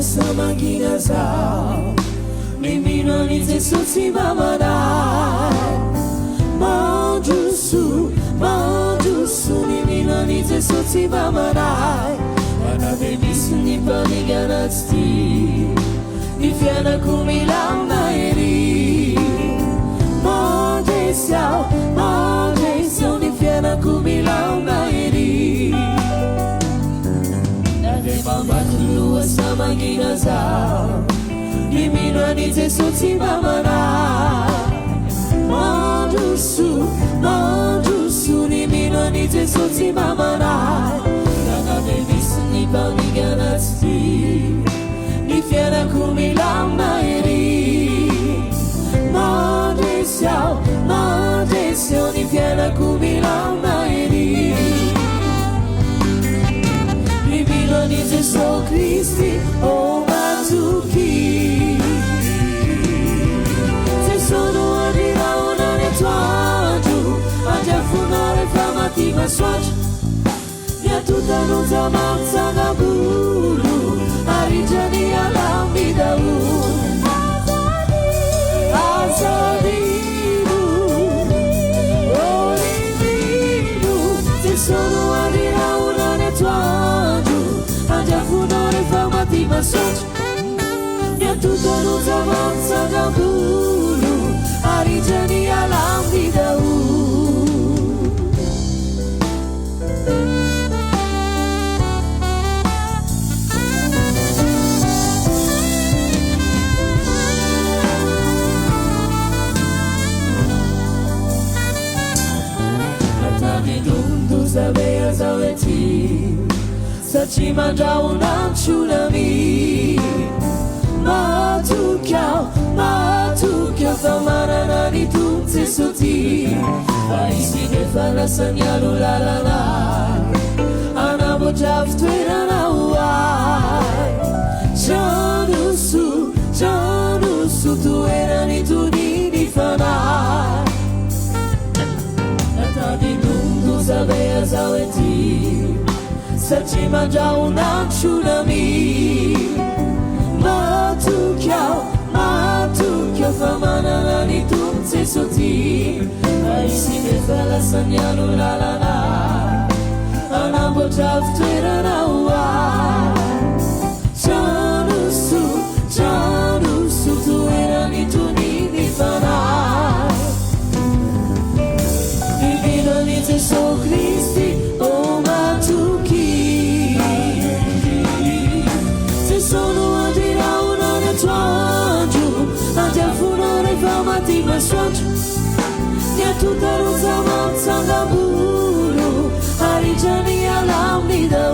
Samangina zao Nimino ni Jesusi mamanai Mandusu Nimino ni Jesusi mamanai Anavemisu ni paniganasti Nifiana kumilau na eri Mondesiao Nifiana kumilau na eri Mambatulua samangina zao Nimino ni Jesusi mamanai Mandusu Nimino ni Jesusi mamanai Nanavemisu ni paniganasti Nifiana kumilau na eri Mondesiao Nifiana kumilau na eri Ni Jesu Kristi o matuki Se sono arriva una nettoggio Agiafunare famati ma swatch Mia tutta non si ammazza da bulu Arigiani all'ambi da Azadiru Oriviru Se sono arriva una nettoggio Agiafunare famati ma swatch Mia tutta non si ammazza da bulu Arigiani all'ambi da Sabea zaweti Sachi mandrao na tsunami Matukiao Famarana ni tunze soti Aisine fanasanyalo lalala Anabojaf tuerana uai Janusu tuerani tunini fanai Sabea zaweti Sachi mandrao na tsunami Matukiao Famanana ni tunze soti Aisine falasanyalo lalala Anambojaf tuerana uai Janusu tuerani tunini fanai Jesu Kristi o matuki Se sono adira una nettoggio Agiafunare famati ma swatch Mia tutta rosa mazza da bulu Arigiani all'ambi da